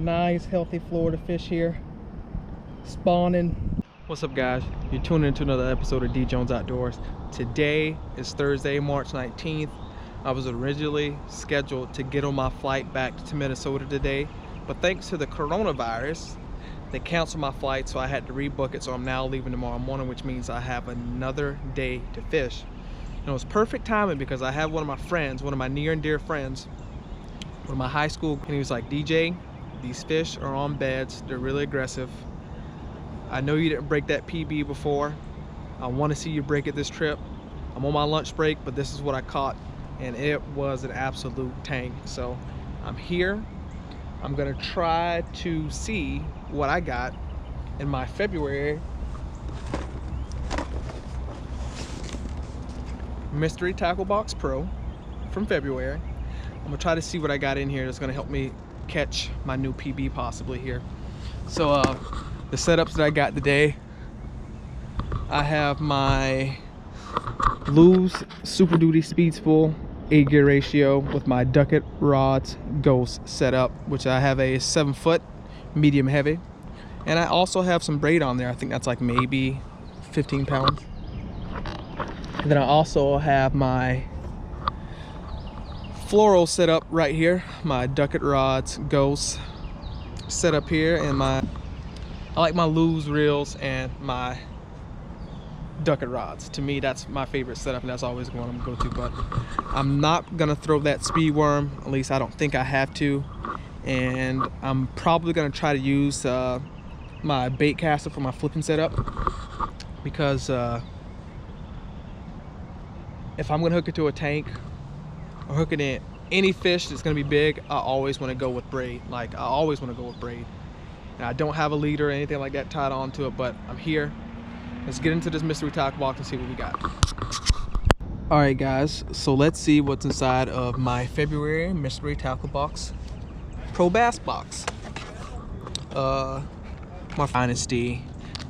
Nice healthy Florida fish here spawning. What's up guys, you're tuning into another episode of DJonesOutdoors. Today is Thursday, March 19th. I was originally scheduled to get on my flight back to Minnesota today, but thanks to the coronavirus they canceled my flight, so I had to rebook it. So I'm now leaving tomorrow morning, which means I have another day to fish. And it was perfect timing because I have one of my friends, one of my near and dear friends, one of my high school, and he was like, DJ, these fish are on beds, they're really aggressive. I know you didn't break that PB before. I want to see you break it this trip. I'm on my lunch break, but this is what I caught, and it was an absolute tank. So I'm here. I'm gonna try to see what I got in my February Mystery Tackle Box Pro from February. I'm gonna try to see what I got in here that's gonna help me catch my new PB possibly here. So the setups that I got today, I have my Lew's Super Duty Speed Spool 8-gear ratio with my Ducket Rods Ghost setup, which I have a 7-foot medium heavy, and I also have some braid on there. I think that's like maybe 15 pounds. And then I also have my floral setup right here, my Ducket Rods Ghost setup here, and I like my Lew's reels and my Ducket rods. To me, that's my favorite setup, and that's always the one I'm gonna go to. But I'm not gonna throw that speed worm, at least I don't think I have to, and I'm probably gonna try to use my bait caster for my flipping setup, because if I'm gonna hook it to a tank or hook it in any fish that's gonna be big, I always want to go with braid. Like, I always want to go with braid, and I don't have a leader or anything like that tied onto it, but I'm here. Let's get into this mystery tackle box and see what we got. All right guys, so let's see what's inside of my February mystery tackle box pro bass box. My Dynasty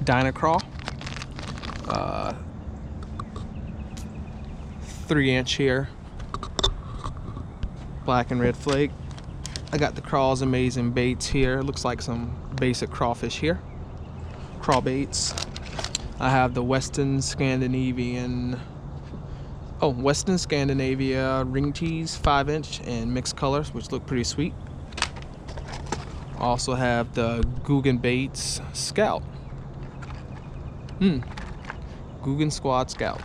Dynacraw, 3-inch here, black and red flake. I got the Craw's Amazing Baits here. It looks like some basic crawfish here, craw baits. I have the Western Scandinavia ring tees 5-inch and mixed colors, which look pretty sweet. Also have the Guggen Baits Scout. Guggen Squad Scout.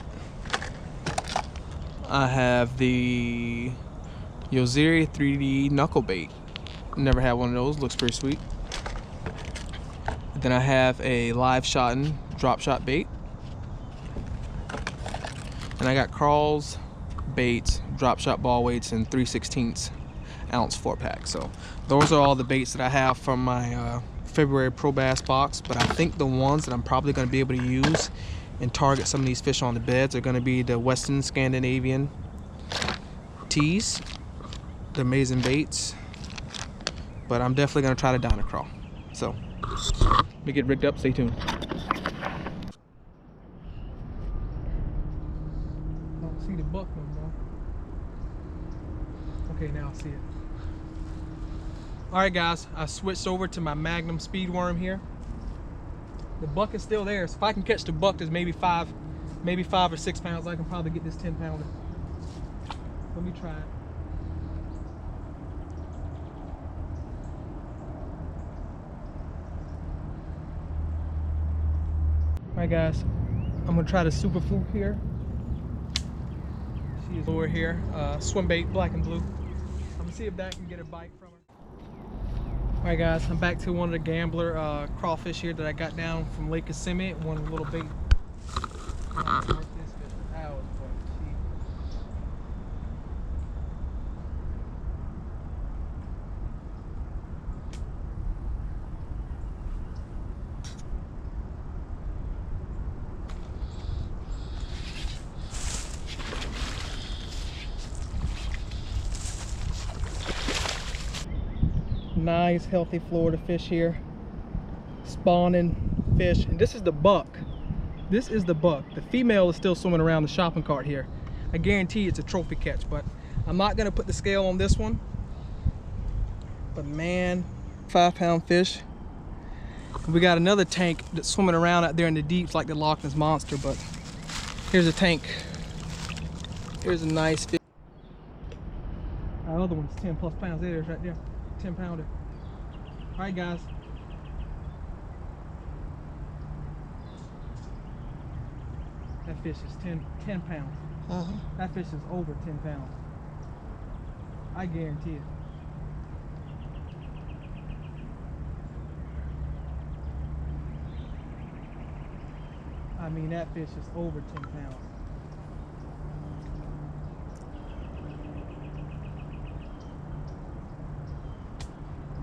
I have the Yoziri 3D Knuckle Bait. Never had one of those, looks pretty sweet. Then I have a Live Shottin' drop shot bait, and I got Carl's baits, drop shot ball weights, and 3/16 ounce 4-pack. So those are all the baits that I have from my February Pro Bass box. But I think the ones that I'm probably going to be able to use and target some of these fish on the beds are going to be the Western Scandinavian tees, the Amazing Baits, but I'm definitely going to try the Dynacraw. So let me get rigged up, stay tuned. See the buck no more. Okay, now I see it. All right guys, I switched over to my Magnum speed worm here. The buck is still there, so if I can catch the buck that's maybe 5 or 6 pounds, I can probably get this 10-pounder. Let me try it. All right guys, I'm gonna try the Super Fluke here. She is lower here, swim bait, black and blue. I'm gonna see if that can get a bite from her. All right guys, I'm back to one of the Gambler crawfish here that I got down from Lake Kissimmee. One little bait. Nice healthy Florida fish here spawning fish, and this is the buck. This is the buck. The female is still swimming around the shopping cart here. I guarantee it's a trophy catch, but I'm not gonna put the scale on this one. But man, 5-pound fish. We got another tank that's swimming around out there in the deeps like the Loch Ness Monster, but here's a tank. Here's a nice fish. Our other one's 10+ pounds. There it is right there. 10-pounder. All right, guys. That fish is 10 pounds. That fish is over 10 pounds. I guarantee it. I mean, that fish is over 10 pounds.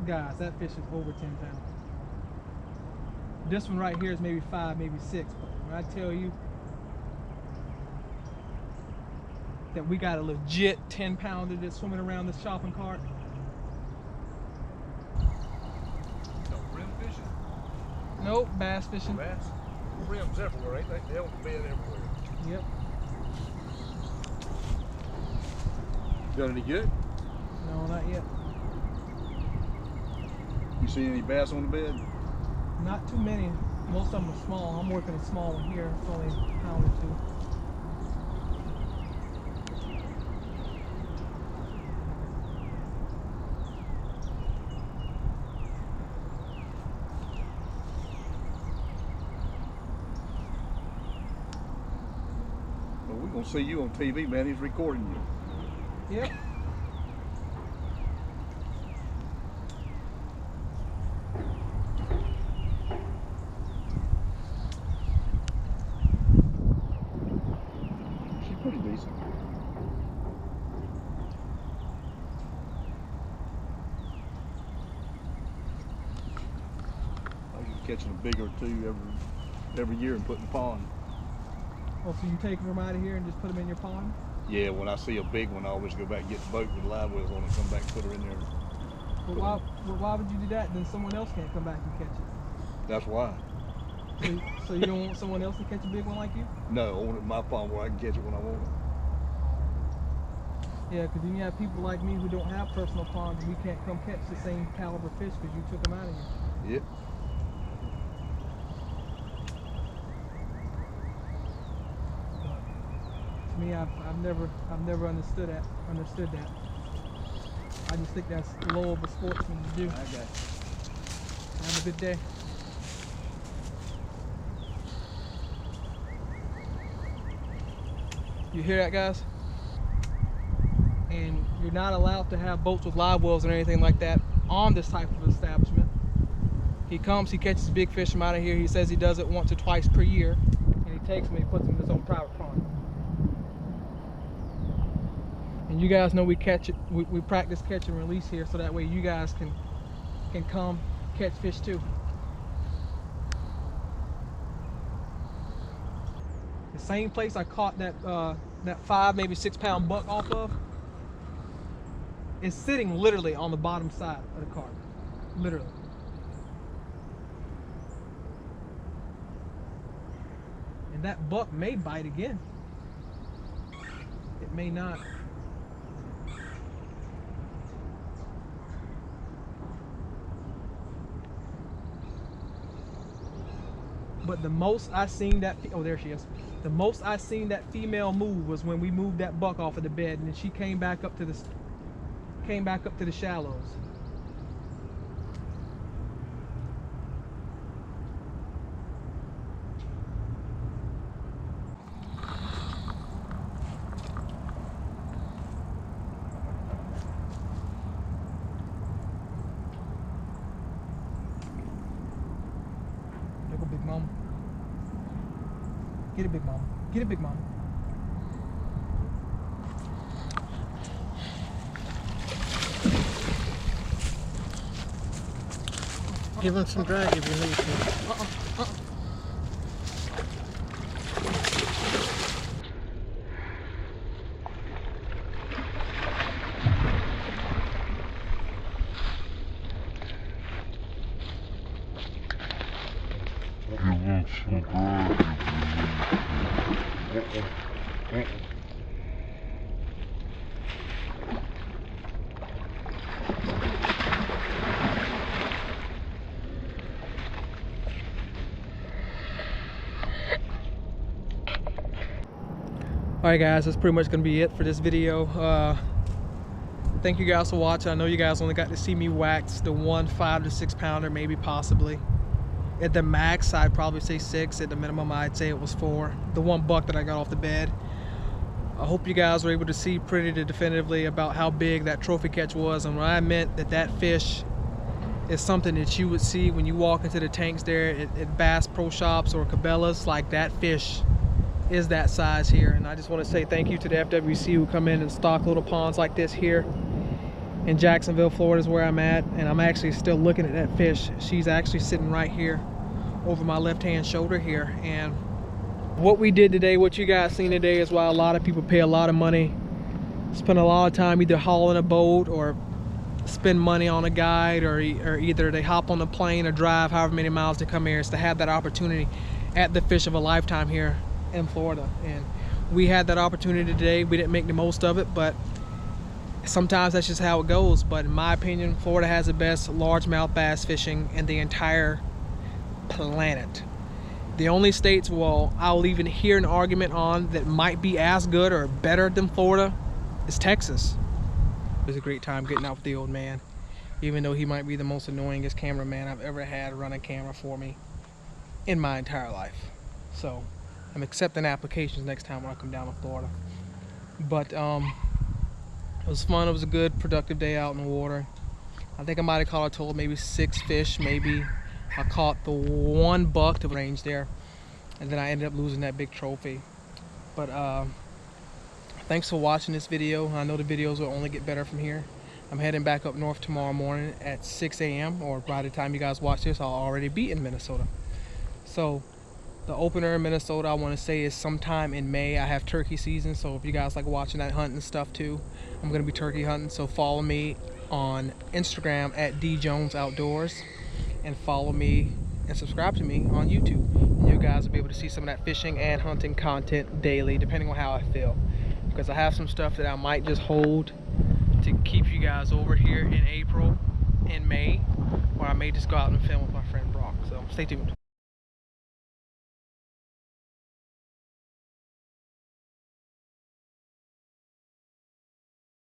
Guys, that fish is over 10 pounds. This one right here is maybe 5, maybe 6. But when I tell you that we got a legit 10-pounder that's swimming around this shopping cart. No, brim fishing? Nope, bass fishing. Bass? Brims everywhere, ain't they? They're on the bed everywhere. Yep. Got any good? No, not yet. You see any bass on the bed? Not too many. Most of them are small. I'm working a small one here. It's only a pound or 2. Well, we're gonna see you on TV, man. He's recording you. Yep. She's pretty decent. I'm catching a bigger or 2 every year and put in the pond. Oh, so you taking them out of here and just put them in your pond? Yeah, when I see a big one, I always go back and get the boat with live wells on it, come back and put her in there. But why would you do that? Then someone else can't come back and catch it. That's why. So you don't want someone else to catch a big one like you? No, I want it in my pond where I can catch it when I want it. Yeah, because then you have people like me who don't have personal ponds and we can't come catch the same caliber fish because you took them out of here. Yep. To me, I've never understood that. I just think that's low of a sportsman to do. I got you. Have a good day. You hear that, guys? And you're not allowed to have boats with live wells or anything like that on this type of establishment. He comes, he catches big fish from out of here. He says he does it once or twice per year, and he takes them and he puts them in his own private pond. And you guys know we catch it. We practice catch and release here, so that way you guys can come catch fish too. The same place I caught that 5, maybe 6-pound buck off of is sitting literally on the bottom side of the cart, literally. And that buck may bite again. It may not. But the most I seen that, oh, there she is. The most I seen that female move was when we moved that buck off of the bed, and then she came back up to the shallows. There go Big Mama. Get it, Big Mama. Get it, Big Mama. Give him some drag if you need to. Alright guys, that's pretty much gonna be it for this video. Thank you guys for watching. I know you guys only got to see me wax the one 5 to 6 pounder, maybe possibly. At the max, I'd probably say 6. At the minimum, I'd say it was 4. The one buck that I got off the bed. I hope you guys were able to see pretty definitively about how big that trophy catch was, and when I meant that fish is something that you would see when you walk into the tanks there at Bass Pro Shops or Cabela's. Like, that fish is that size here. And I just want to say thank you to the FWC who come in and stock little ponds like this here in Jacksonville, Florida is where I'm at, and I'm actually still looking at that fish. She's actually sitting right here over my left hand shoulder here. And what we did today, what you guys seen today, is why a lot of people pay a lot of money, spend a lot of time either hauling a boat or spend money on a guide, or either they hop on a plane or drive however many miles to come here, is to have that opportunity at the fish of a lifetime here in Florida. And we had that opportunity today. We didn't make the most of it, but sometimes that's just how it goes. But in my opinion, Florida has the best largemouth bass fishing in the entire planet. The only states, well, I'll even hear an argument on that might be as good or better than Florida is Texas. It was a great time getting out with the old man, even though he might be the most annoyingest cameraman I've ever had run a camera for me in my entire life. So I'm accepting applications next time when I come down to Florida. But it was fun. It was a good, productive day out in the water. I think I might have caught a total of maybe 6 fish, maybe. I caught the one buck to range there, and then I ended up losing that big trophy. But thanks for watching this video. I know the videos will only get better from here. I'm heading back up north tomorrow morning at 6 a.m. or by the time you guys watch this, I'll already be in Minnesota. So the opener in Minnesota, I want to say, is sometime in May. I have turkey season, so if you guys like watching that hunting stuff too, I'm going to be turkey hunting. So follow me on Instagram at DJonesOutdoors, and follow me and subscribe to me on YouTube. And you guys will be able to see some of that fishing and hunting content daily, depending on how I feel. Because I have some stuff that I might just hold to keep you guys over here in April and May, or I may just go out and film with my friend Brock. So stay tuned.